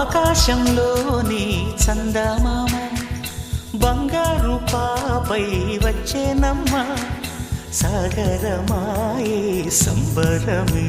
ఆకాశంలోని చందమామ బంగారు పాపై వచ్చేనమ్మ సాగరమాయే సంబరమే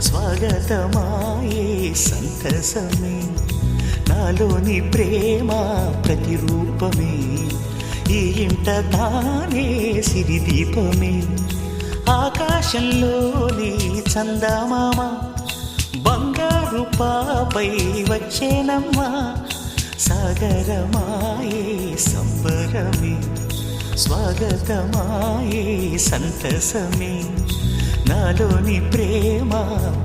స్వాగతమాయే సంతసమే నాలోని ప్రేమ ప్రతిరూపమే ఈ ఇంట తానే సిరిదీపమే ఆకాశంలోని చందమామ బంగారు పాపై వచ్చేనమ్మా సాగరమాయే సంబరమే స్వాగతమాయే సంతసమే నాలోని ప్రేమ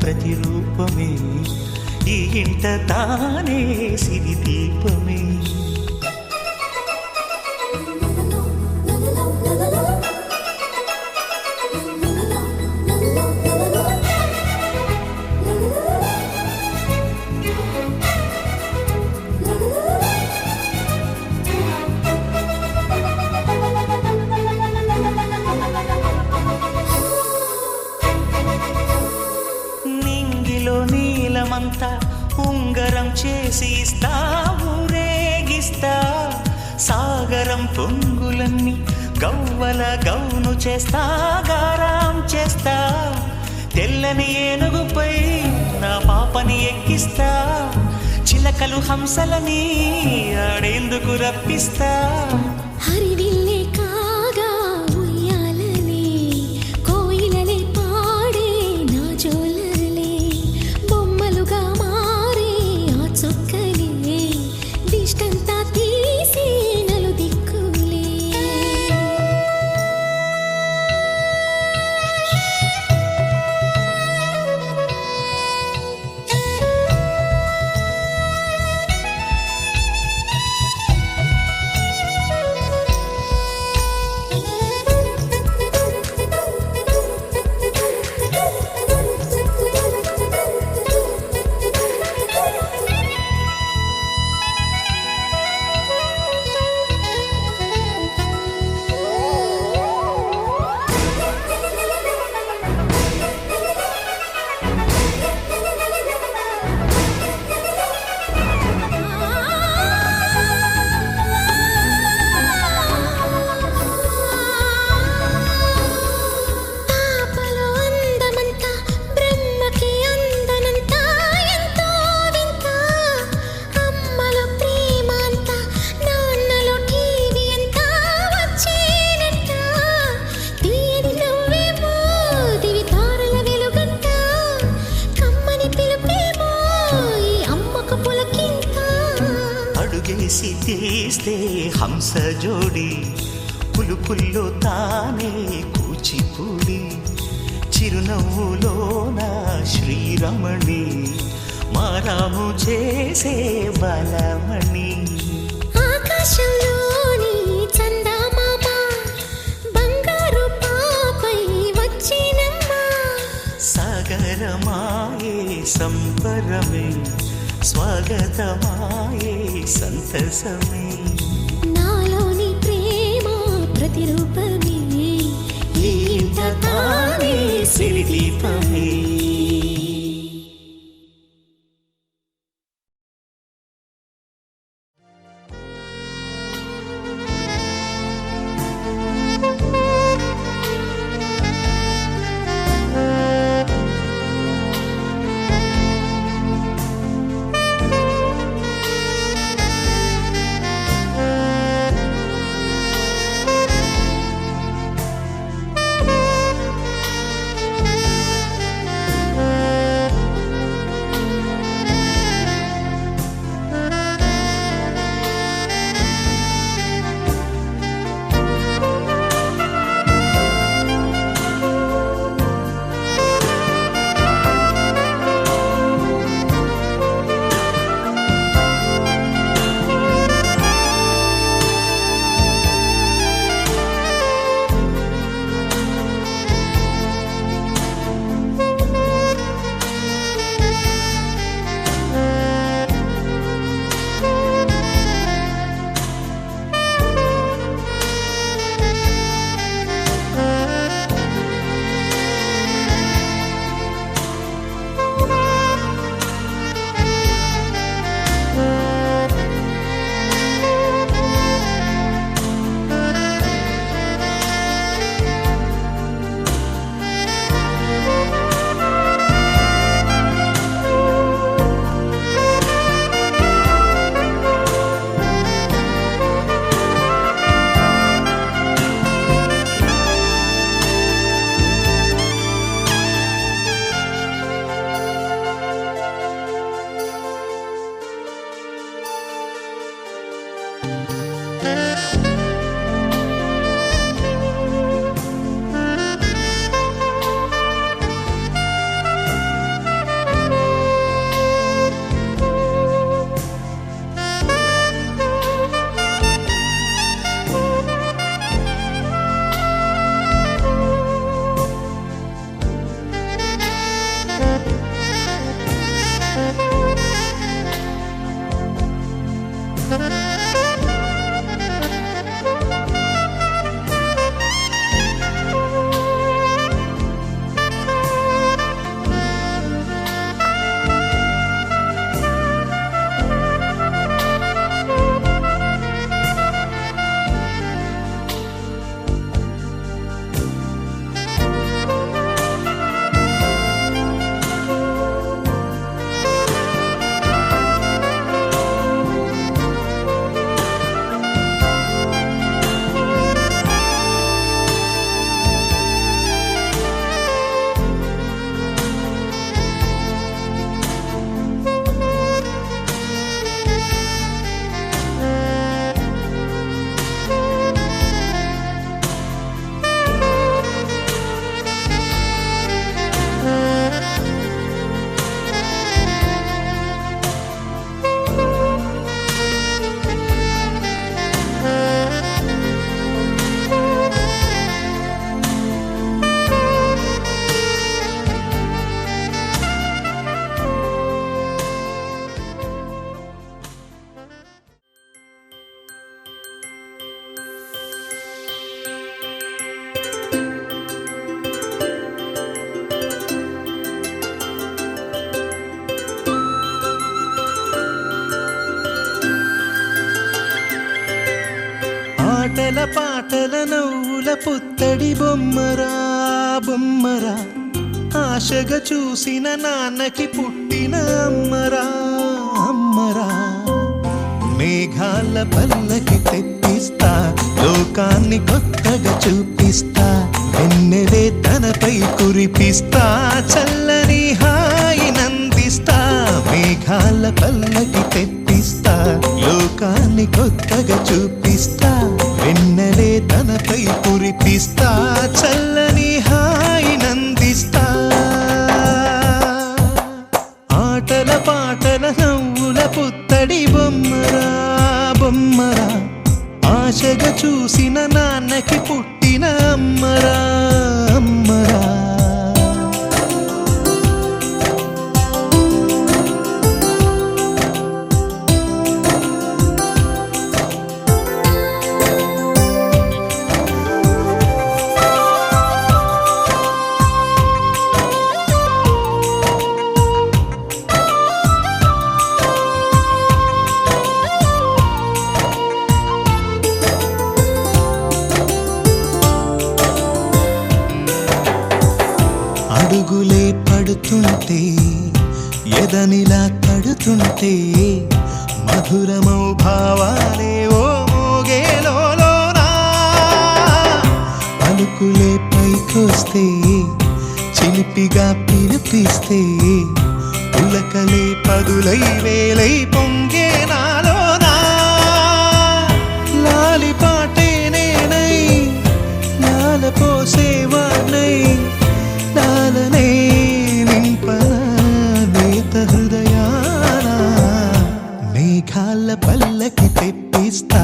ప్రతిరూపమే ఈ ఇంట తానే సిరిదీపమే నీలమంతా ఉంగరం చేసి ఇస్తా ఊరేగిస్తా సాగరం పొంగులన్నీ గవ్వల గౌను చేస్తా గారాం చేస్తా తెల్లని ఏనుగుపై నా పాపని ఎక్కిస్తా చిలకలు హంసలని ఆడేందుకు రప్పిస్తా హరివిల్లే కాగా ఉయ్యాలనే కోయిలనే పాడే నా జోలలే బొమ్మలుగా మారే ఆ చొక్కలే దిష్టంతా తీసి నలు దిక్కులే అడుగేసి తీస్తే హంస జోడి పులుపుల్లో తానే కూచిపూడి చిరునవ్వులోన శ్రీరమణి మారాము చేసే బలమణి ఆకాశంలోని చందమామ బంగారు పాపై వచ్చినమ్మా సాగరమాయే సంబరమే స్వాగతమాయే సంతసమే నాలోని ప్రేమ ప్రతిరూపమే ఈ ఇంట తానే సిరిదీపమే ఆటల పాటల నవ్వుల పుత్తడి బొమ్మరా బొమ్మరా ఆశగా చూసిన నాన్నకి పుట్టిన అమ్మరా అమ్మరా మేఘాల పల్లకి తెప్పిస్తా లోకాన్ని కొత్తగా చూపిస్తా వెన్నెలే తనపై కురిపిస్తా చల్లని హాయి నందిస్తా మేఘాల పల్లకి తెప్పిస్తా లోకాన్ని కొత్తగా చూపిస్తా వెన్నెలే తనపై కురిపిస్తా చల్లని హాయి నందిస్తా ఆటల పాటల నవ్వుల పుత్తడి బొమ్మరా బొమ్మరా ఆశగా చూసిన నాన్నకి పుట్టిన అమ్మరా అమ్మరా పాడుతుంటే ఎదనిలా తడుతుంటే మధురమౌ భావాలే ఓ మోగేలోనా పలుకులే పైకొస్తే చిలిపిగా పిలిపిస్తే పులకలే పదులై వేలై పొంగే నాలోనా లాలి పాటే నేనై లాల పోసేవాణ్ణై లాలనే నింపనా నేత హృదయాన మేఘాల పల్లకి తెప్పిస్తా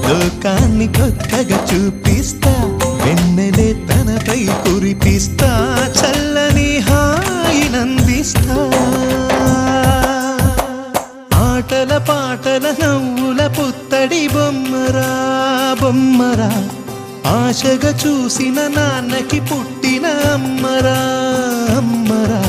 లోకాన్ని కొత్తగా చూపిస్తా వెన్నెలే తనపై కురిపిస్తా చల్లని హాయినందిస్తా ఆటల పాటల నవ్వుల పుత్తడి బొమ్మరా బొమ్మరా ఆశగా చూసిన నాన్నకి పుట్టిన అమ్మరా అమ్మరా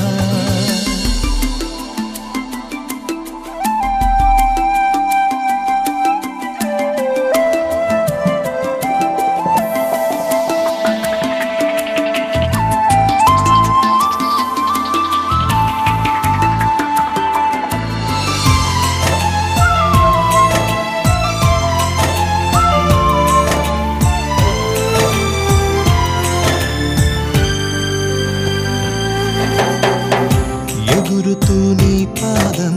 ఎగురుతూ నీ పాదం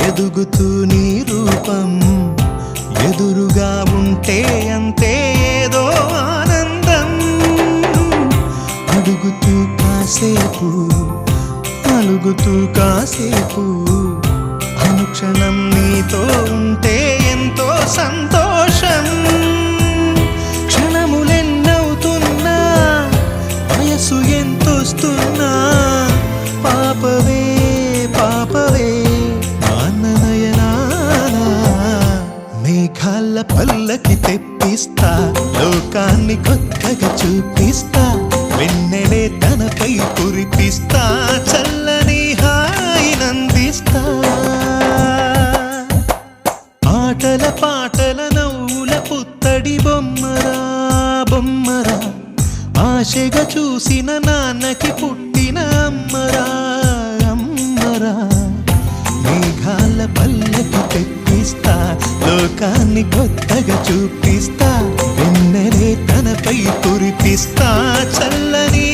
ఎదుగుతూ నీ రూపం ఎదురుగా ఉంటే అంతే ఏదో ఆనందం అడుగుతూ కాసేపు అలుగుతూ కాసేపు అనుక్షణం నీతో ఉంటే ఎంతో సంతోషం క్షణములెన్నవుతున్నా వయసు ఎంతొస్తున్నా పాపవే పాపవే నాన్ననయనానా మేఘాల పల్లకి తెప్పిస్తా లోకాన్ని కొత్తగా చూపిస్తా వెన్నెలే తనపై కురిపిస్తా చల్లని హాయినందిస్తా ఆటల పాటల నవ్వుల పుత్తడి బొమ్మరా బొమ్మరా ఆశగా చూసిన నాన్నకి పుట్టిన అమ్మరా అమ్మరా మేఘాల పల్లకి తెప్పిస్తా లోకాన్ని కొత్తగా చూపిస్తా వెన్నెలే తనపై కురిపిస్తా చల్లని